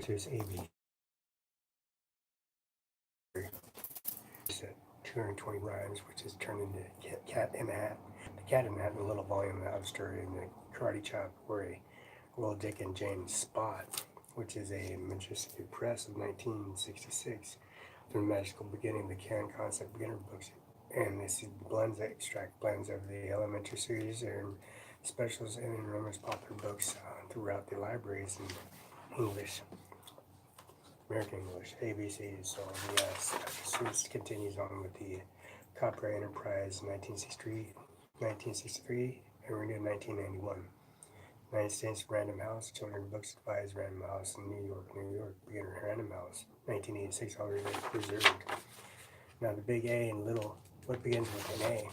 introduce AB. 220 rhymes, which is turned into Cat in the Hat. The Cat in the Hat, and a little volume of Out Story, and the Karate Chop, were a Will Dick and Jane Spot, which is a Majestic Press of 1966. From the Magical Beginning, the Can Concept Beginner books. And this blends, extract blends of the elementary series and specials and enormous popular books throughout the libraries in English, American English, ABC. So the series continues on with the Copyright Enterprise 1963, and renewed in 1991. United States Random House, Children's Books Advised Random House in New York, Beginner Random House, 1986, already preserved. Now the big A and little, what begins with an A?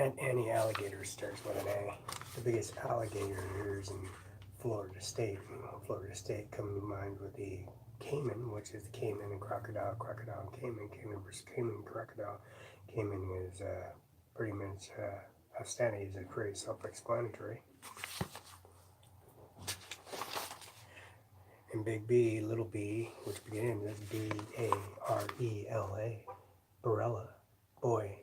And Annie Alligator starts with an A. The biggest alligators in Florida State. Florida State come to mind with the Cayman, which is the Cayman and crocodile, crocodile and Cayman, Cayman versus Cayman, crocodile. Cayman is pretty much outstanding, is very self-explanatory. And big B, little b, which begins as B-A-R-E-L-A, Barela, boy,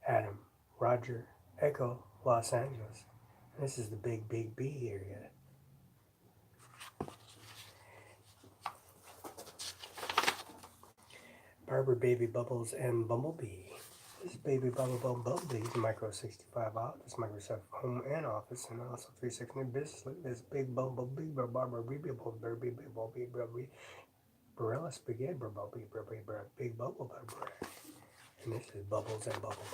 Adam, Roger, Echo, Los Angeles. And this is the big B area. Barber, Baby Bubbles, and Bumblebee. This is Baby Bumblebee is Micro 65 Office, Microsoft Home and Office, and also 360 Business. This big Bumblebee, Barber, Baby Bumblebee, Barela Spaghetti, Big Bubble, and this is Bubbles and Bubble.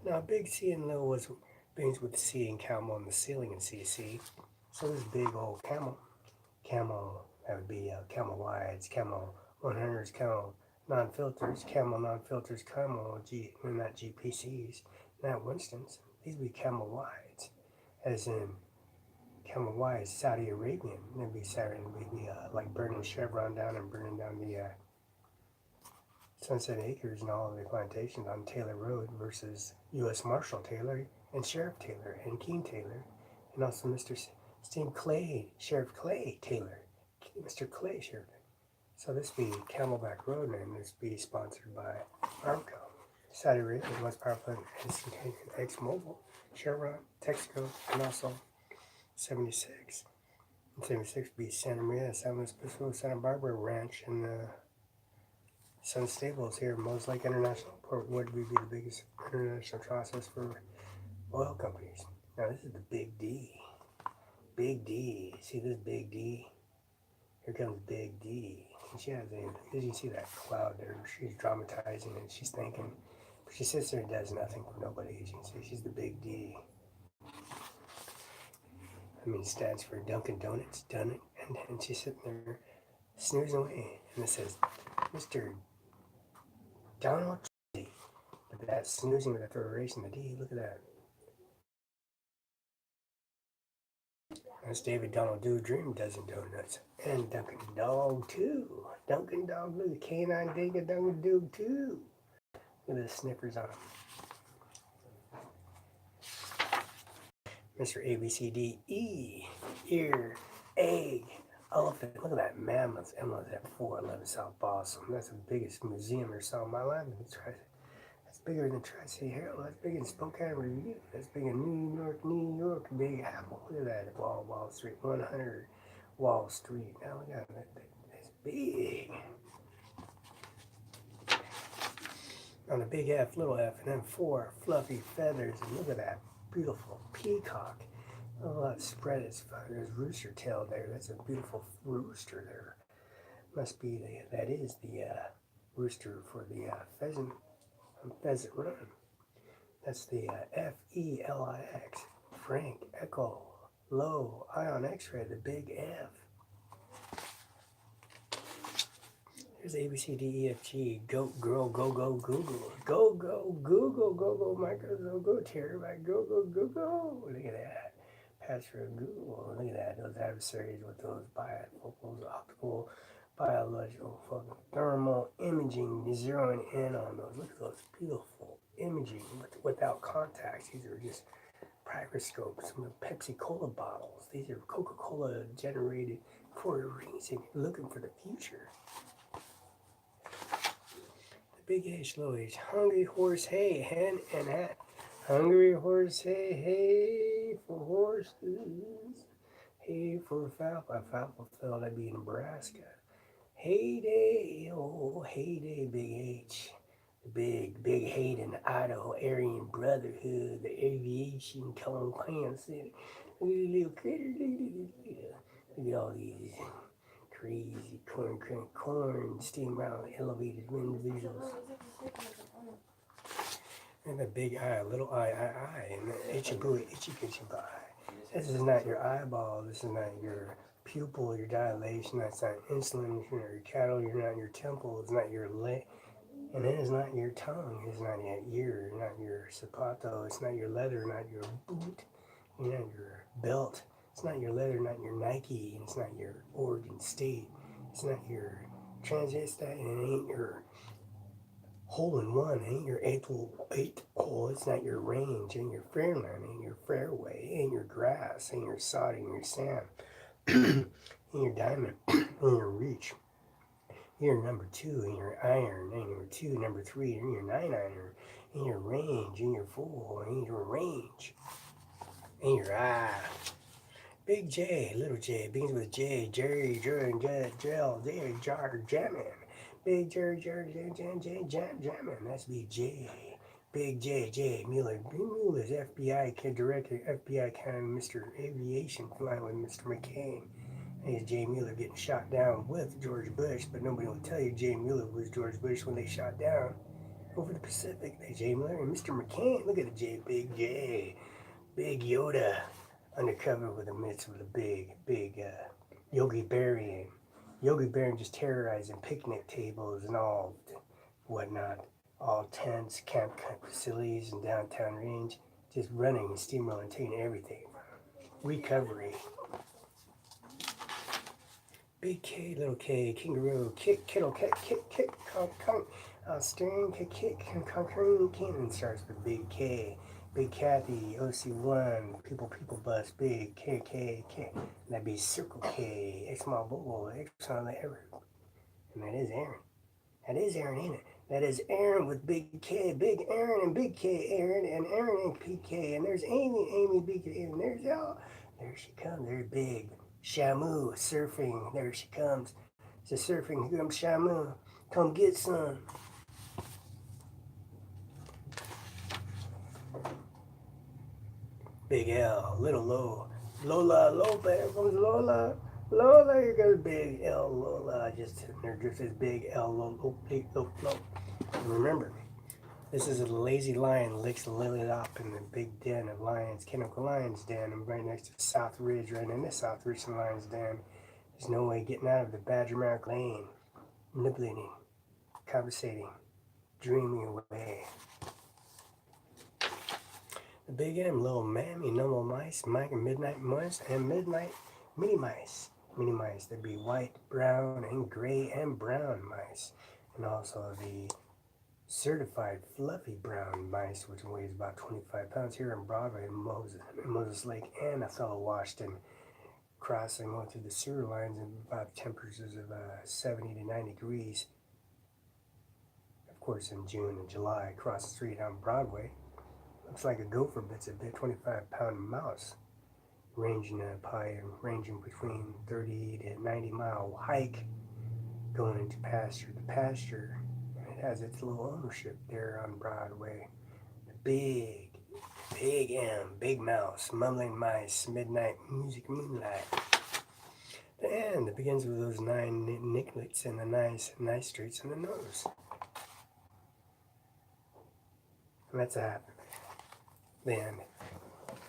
Now, big C and little was beings with C and camel on the ceiling in CC. So this big old camel, that would be camel wides, camel 100s, camel non-filters, camel non-filters, camel not GPCs. Not Winston's. These would be camel wides, as in camel wides, Saudi Arabian. It'd be like burning Chevron down and burning down the Sunset Acres and all of the plantations on Taylor Road versus U.S. Marshal Taylor and Sheriff Taylor and Keene Taylor, and also Mr. Steve Clay, Sheriff Clay Taylor, Mr. Clay Sheriff. So this be Camelback Road, and this be sponsored by Armco, Saudi Arabia, most powerful instantaneous X-Mobile, Chevron, Texaco, and also 76. And 76 be Santa Maria, San Luis Obispo, Santa Barbara Ranch, and Sun Stables here, Mose Lake International Port would be the biggest international process for oil companies. Now this is the Big D. Big D. See this Big D? Here comes Big D. And she has did you see that cloud there? She's dramatizing and she's thinking. But she sits there and does nothing for nobody. As you can see, she's the Big D. I mean, stands for Dunkin' Donuts, done it. And she's sitting there snoozing away. And it says, Mr. Donald Trump. But that's snoozing with a third erasing the D. Look at that. That's David Donald Do Dream Dozen Donuts. And Dunkin' Dog too. Dunkin' Dog Blue. Canine Dig a Dunkin' Dog too. Look at the sniffers on him. Mr. ABCDE. Ear. Egg. Elephant. Look at that mammoth. Emma's at 411 South Boston. That's the biggest museum I saw in my life. That's bigger than Tri-City Herald. That's bigger than Spokane Review. That's bigger than New York, Big Apple. Look at that. Wall Street. 100 Wall Street. Now look at that. That's big. On the big F, little f, and then 4 fluffy feathers. And look at that beautiful peacock. Oh, that spread its feathers. Rooster tail there. That's a beautiful rooster there. Must be that is the rooster for the pheasant run. That's the FELIX. Frank, Echo, Low, Ion X-ray, the big F. Here's ABCDEFG. Go, girl, go, Google. Go, Google, Microsoft, go, Terabyte, go, Google. Look at that. Password Google. Look at that. Those adversaries with those bifocals, optical, biological, thermal imaging, zeroing in on those. Look at those beautiful imaging without contacts. These are just microscopes. Some of the Pepsi Cola bottles. These are Coca-Cola generated for a reason. You're looking for the future. The big H, little H. Hungry horse, hay, hen and hat. Hungry horse, hay, hay for horses. Hay for alfalfa. Alfalfa fell, that'd be in Nebraska. Heyday, oh, heyday, big H. The big Hayden, Idaho, Aryan Brotherhood, the aviation compliance. Little critter. Look at all these crazy corn, steam around elevated individuals. And the big eye, little eye, and the itchy eye. This is not your eyeball, this is not your pupil, your dilation, that's not insulin, you're not your cattle, you're not your temple, it's not your leg, and it is not your tongue, it's not your ear, not your zapato, it's not your leather, not your boot, it's not your belt, it's not your leather, not your Nike, and it's not your Oregon State, it's not your transistor, and it ain't your hole in one, it ain't your eighth hole, it's not your range, ain't your fairline, ain't your fairway, ain't your grass, ain't your sod, ain't your sand, ain't your diamond, ain't your reach, your number 2, ain't your iron, ain't your 2, number 3, ain't your 9-iron, ain't your range, ain't your 4, ain't your range, ain't your eye. Big J, little J, begins with J, Jerry, Jordan, Jell, Jerry, Jar, Jammin'. Big Jerry, Jammin', that's Big J. Big J, Mueller. Mueller's FBI director, FBI kind of Mr. Aviation flying with Mr. McCain. And he's Jay Mueller getting shot down with George Bush, but nobody will tell you Jay Mueller was George Bush when they shot down over the Pacific. They Jay Mueller and Mr. McCain. Look at the J, Big Yoda, undercover with the midst of the big Yogi Berra. Yogi Berra just terrorizing picnic tables and all whatnot, all tents, camp facilities, and downtown range, just running and steamrolling, taking everything. Recovery. Big K, little K, kangaroo, kick, kittle, kick, conk, steering, kick, conquering, cannon starts with big K. Big Kathy, OC1, people bus, big K. That'd be Circle K, X small bubble, X on the ever. And that is Aaron. That is Aaron, ain't it? That is Aaron with big K, big Aaron and big K, Aaron and PK. And there's Amy, big K, and there's L. There she comes, there's big Shamu, surfing, there she comes. It's a surfing, here comes Shamu. Come get some. Big L, little Low. Lola, there comes Lola. Here goes big L, Lola. Just sitting there, just as big L, Lola. And remember, this is a lazy lion licks Lily up in the big den of lions, Kennewick Lions Den. I'm right next to South Ridge, right in the South Ridge Lions Den. There's no way getting out of the Badger Mark Lane. Manipulating, conversating, dreaming away. The big M, little mammy, number mice, Mike and midnight mice, and midnight mini mice. Mini mice, there'd be white, brown, and gray and brown mice. And also the certified fluffy brown mice, which weighs about 25 pounds here in Broadway, Moses Lake, and Othello, Washington, crossing going through the sewer lines at about temperatures of 70 to 90 degrees. Of course, in June and July, across the street on Broadway. Looks like a gopher bits a bit, 25-pound mouse, ranging between 30 to 90-mile hike, going into pasture to pasture. And it has its little ownership there on Broadway. The big M, big mouse, mumbling mice, midnight music, moonlight. And it begins with those 9 nicklets and the nice streets in the nose. And that's a happy. The end.